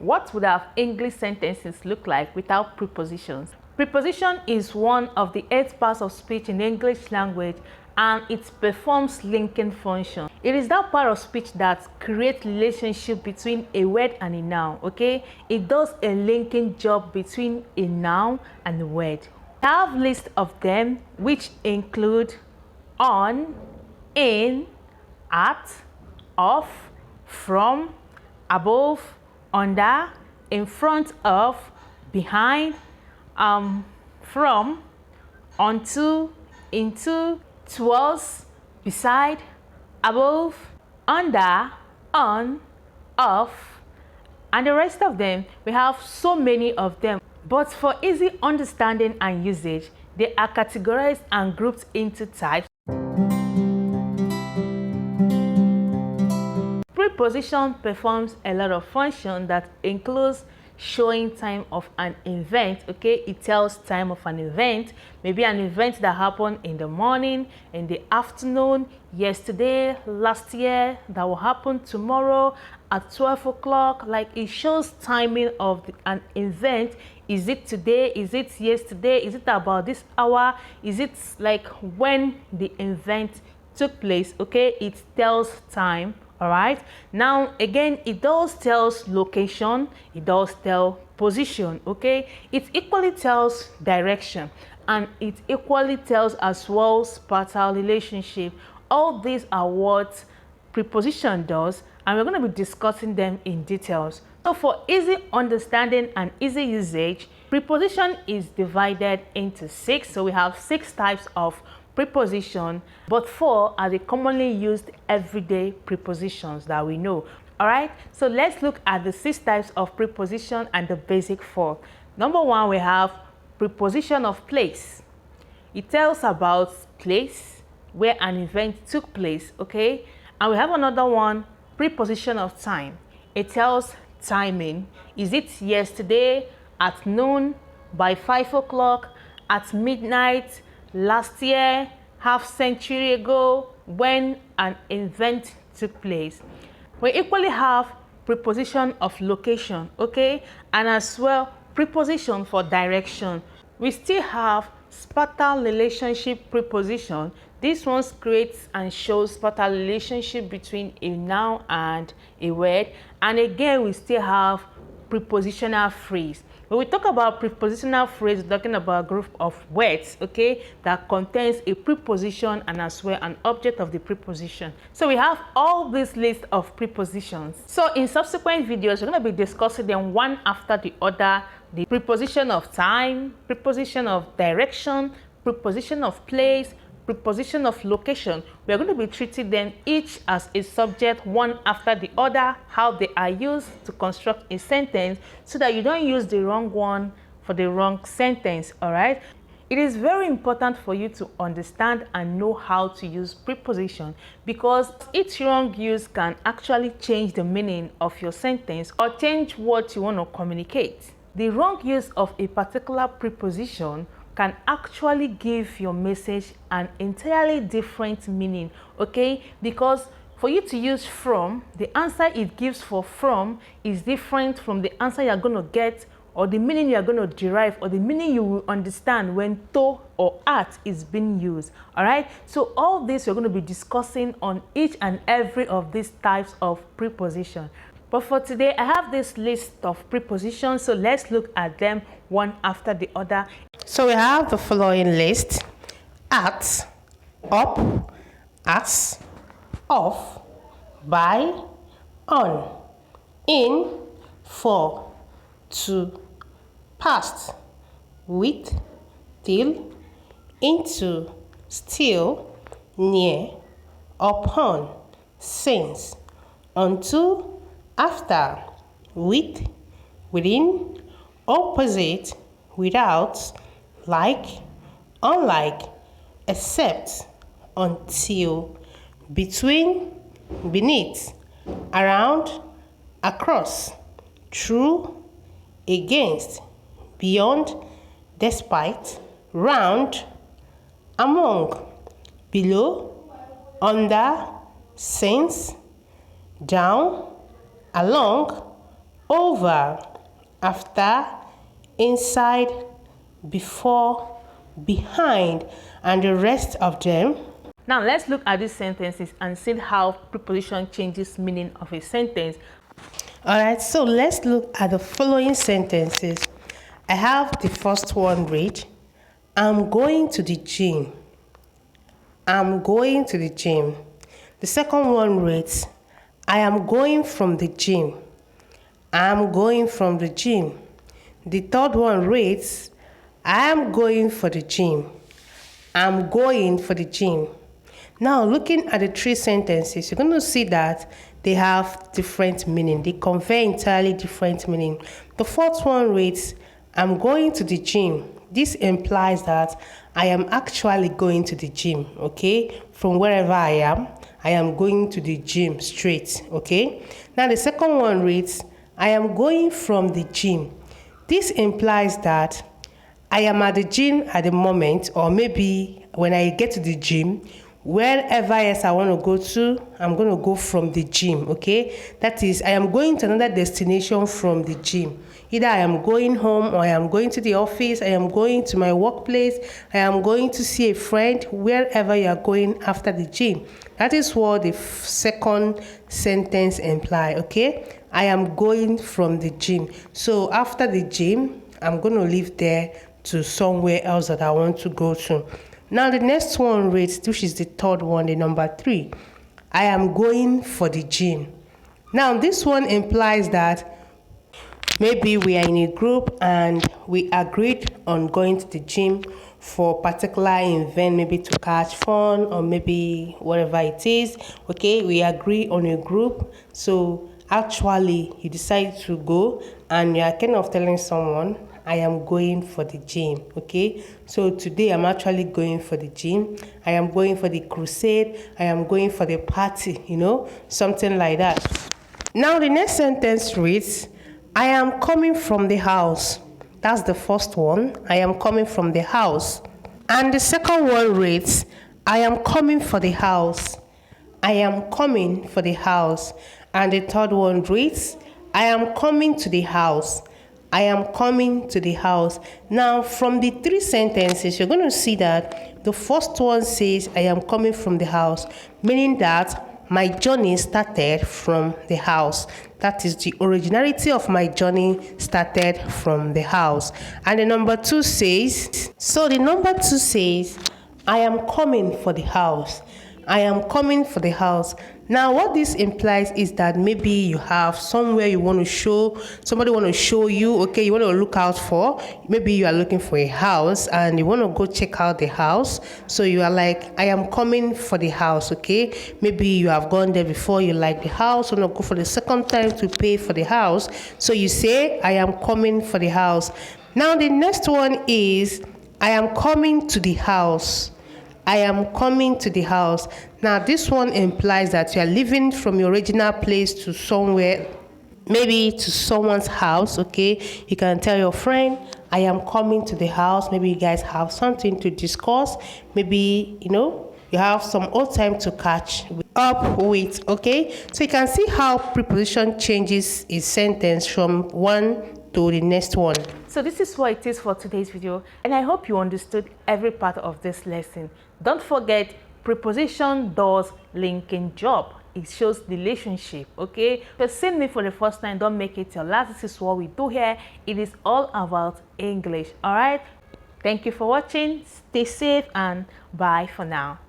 What would our English sentences look like without prepositions? Preposition is one of the 8 parts of speech in the English language, and it performs linking function. It is that part of speech that creates relationship between a word and a noun, okay? It does a linking job between a noun and a word. I have list of them, which include on, in, at, of, from, above, under, in front of, behind, from, onto, into, towards, beside, above, under, on, off, and the rest of them. We have so many of them, but for easy understanding and usage, they are categorized and grouped into types. Preposition performs a lot of function that includes showing time of an event, okay? It tells time of an event, maybe an event that happened in the morning, in the afternoon, yesterday, last year, that will happen tomorrow at 12 o'clock. Like, it shows timing of an event. Is it today? Is it yesterday? Is it about this hour? Is it like when the event took place? Okay, it tells time. All right, now again, it does tells location, it does tell position, okay? It equally tells direction, and it equally tells as well spatial relationship. All these are what preposition does, and we're going to be discussing them in details. So for easy understanding and easy usage, preposition is divided into 6. So we have 6 types of preposition, but 4 are the commonly used everyday prepositions that we know. All right, so let's look at the 6 types of preposition and the basic 4. Number 1, we have preposition of place. It tells about place where an event took place, okay? And we have another one, preposition of time. It tells timing. Is it yesterday, at noon, by 5 o'clock, at midnight, last year, half century ago, when an event took place? We equally have preposition of location, okay? And as well, preposition for direction. We still have spatial relationship preposition. This one creates and shows spatial relationship between a noun and a word. And again, we still have prepositional phrase. When we talk about prepositional phrase, we're talking about a group of words, okay, that contains a preposition and as well an object of the preposition. So we have all this list of prepositions. So in subsequent videos, we're going to be discussing them one after the other. The preposition of time, preposition of direction, preposition of place, preposition of location. We're going to be treating them each as a subject, one after the other, how they are used to construct a sentence, so that you don't use the wrong one for the wrong sentence. All right, it is very important for you to understand and know how to use preposition, because each wrong use can actually change the meaning of your sentence or change what you want to communicate. The wrong use of a particular preposition can actually give your message an entirely different meaning, okay? Because for you to use from, the answer it gives for from is different from the answer you're going to get, or the meaning you're going to derive, or the meaning you will understand when to or at is being used. All right, so all this we're going to be discussing on each and every of these types of preposition. But for today, I have this list of prepositions, so let's look at them one after the other. So we have the following list: at, up, as, off, by, on, in, for, to, past, with, till, into, still, near, upon, since, unto, after, with, within, opposite, without, like, unlike, except, until, between, beneath, around, across, through, against, beyond, despite, round, among, below, under, since, down, along, over, after, inside, before, behind, and the rest of them. Now let's look at these sentences and see how preposition changes meaning of a sentence. Alright, so let's look at the following sentences. I have the first one read, I'm going to the gym. I'm going to the gym. The second one reads, I am going from the gym. I'm going from the gym. The third one reads, I am going for the gym. I'm going for the gym. Now, looking at the three sentences, you're going to see that they have different meaning. They convey entirely different meaning. The fourth one reads, I'm going to the gym. This implies that I am actually going to the gym, okay? From wherever I am going to the gym straight, okay? Now, the second one reads, I am going from the gym. This implies that I am at the gym at the moment, or maybe when I get to the gym, wherever else I want to go to, I'm going to go from the gym, okay? That is, I am going to another destination from the gym. Either I am going home, or I am going to the office, I am going to my workplace, I am going to see a friend, wherever you are going after the gym. That is what the second sentence implies, okay? I am going from the gym. So after the gym, I'm going to leave there to somewhere else that I want to go to. Now the next one reads, which is the third one, the number 3. I am going for the gym. Now this one implies that maybe we are in a group and we agreed on going to the gym for a particular event, maybe to catch fun or maybe whatever it is. Okay, we agree on a group. So actually you decide to go and you are kind of telling someone, I am going for the gym, okay? So today I'm actually going for the gym. I am going for the crusade. I am going for the party, something like that. Now the next sentence reads, I am coming from the house. That's the first one. I am coming from the house. And the second one reads, I am coming for the house. I am coming for the house. And the third one reads, I am coming to the house. I am coming to the house. Now, from the three sentences, you're going to see that the first one says, I am coming from the house, meaning that my journey started from the house. That is, the originality of my journey started from the house. And the number 2 says, I am coming for the house. I am coming for the house. Now, what this implies is that maybe you have somewhere you want to show, somebody want to show you, okay, you want to look out for. Maybe you are looking for a house and you want to go check out the house. So you are like, I am coming for the house, okay? Maybe you have gone there before, you like the house, you want to go for the second time to pay for the house. So you say, I am coming for the house. Now, the next one is, I am coming to the house. I am coming to the house. Now, this one implies that you are leaving from your original place to somewhere, maybe to someone's house, okay? You can tell your friend, I am coming to the house. Maybe you guys have something to discuss. Maybe, you have some old time to catch up with, okay? So you can see how preposition changes a sentence from one to the next one. So this is what it is for today's video, and I hope you understood every part of this lesson. Don't forget, preposition does linking job. It shows relationship, okay? If you're seeing me for the first time, don't make it your last. This is what we do here. It is all about English, all right? Thank you for watching. Stay safe and bye for now.